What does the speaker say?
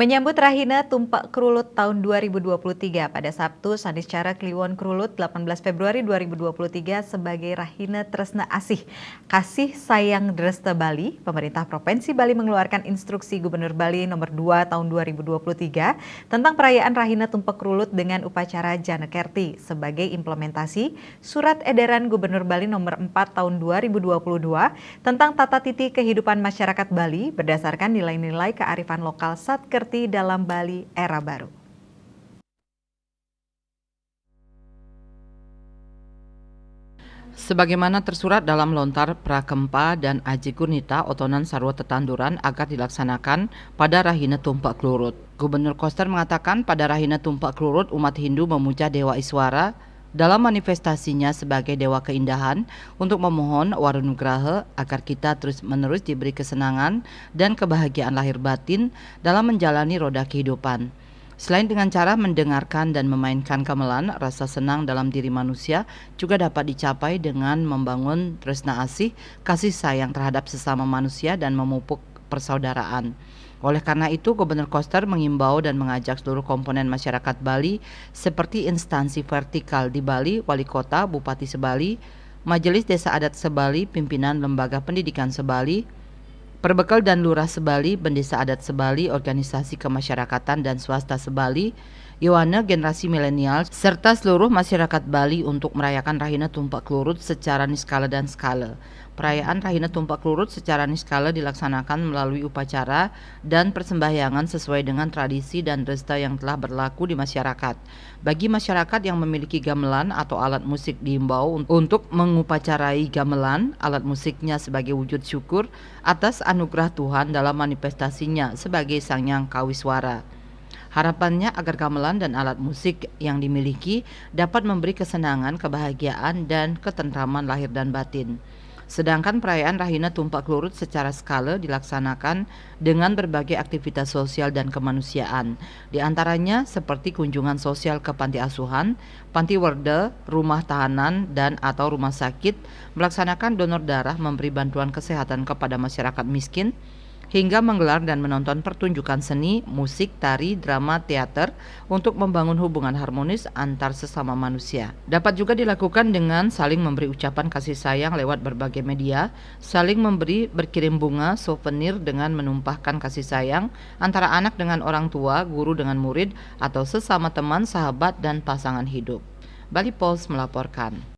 Menyambut Rahina Tumpak Krulut tahun 2023 pada Sabtu, Saniscara Kliwon Krulut 18 Februari 2023 sebagai Rahina Tresna Asih Kasih Sayang Dresta Bali, pemerintah Provinsi Bali mengeluarkan instruksi Gubernur Bali nomor 2 tahun 2023 tentang perayaan Rahina Tumpak Krulut dengan upacara Janekerti sebagai implementasi Surat Edaran Gubernur Bali nomor 4 tahun 2022 tentang tata titi kehidupan masyarakat Bali berdasarkan nilai-nilai kearifan lokal Satkerti dalam Bali era baru. Sebagaimana tersurat dalam lontar Prakempa dan Aji Gurnita Otonan Sarwa Tetanduran agar dilaksanakan pada Rahina Tumpak Krulut. Gubernur Koster mengatakan pada Rahina Tumpak Krulut umat Hindu memuja Dewa Iswara dalam manifestasinya sebagai Dewa Keindahan untuk memohon Warunugraha agar kita terus-menerus diberi kesenangan dan kebahagiaan lahir batin dalam menjalani roda kehidupan. Selain dengan cara mendengarkan dan memainkan gamelan, rasa senang dalam diri manusia juga dapat dicapai dengan membangun tresna asih, kasih sayang terhadap sesama manusia dan memupuk persaudaraan. Oleh karena itu, Gubernur Koster mengimbau dan mengajak seluruh komponen masyarakat Bali seperti instansi vertikal di Bali, Wali Kota, Bupati Sebali, Majelis Desa Adat Sebali, pimpinan Lembaga Pendidikan Sebali, Perbekal dan Lurah Sebali, Bendesa Adat Sebali, organisasi kemasyarakatan dan swasta Sebali, Yowana generasi milenial, serta seluruh masyarakat Bali untuk merayakan Rahina Tumpak Krulut secara niskala dan skala. Perayaan Rahina Tumpak Krulut secara niskala dilaksanakan melalui upacara dan persembahyangan sesuai dengan tradisi dan dresta yang telah berlaku di masyarakat. Bagi masyarakat yang memiliki gamelan atau alat musik diimbau untuk mengupacarai gamelan, alat musiknya sebagai wujud syukur atas anugerah Tuhan dalam manifestasinya sebagai Sang Yang Kawiswara. Harapannya agar gamelan dan alat musik yang dimiliki dapat memberi kesenangan, kebahagiaan, dan ketentraman lahir dan batin. Sedangkan perayaan Rahina Tumpak Krulut secara skala dilaksanakan dengan berbagai aktivitas sosial dan kemanusiaan. Di antaranya seperti kunjungan sosial ke panti asuhan, panti werda, rumah tahanan, dan atau rumah sakit, melaksanakan donor darah, memberi bantuan kesehatan kepada masyarakat miskin, hingga menggelar dan menonton pertunjukan seni, musik, tari, drama, teater untuk membangun hubungan harmonis antar sesama manusia. Dapat juga dilakukan dengan saling memberi ucapan kasih sayang lewat berbagai media, saling memberi berkirim bunga, souvenir dengan menumpahkan kasih sayang antara anak dengan orang tua, guru dengan murid, atau sesama teman, sahabat, dan pasangan hidup. Bali Post melaporkan.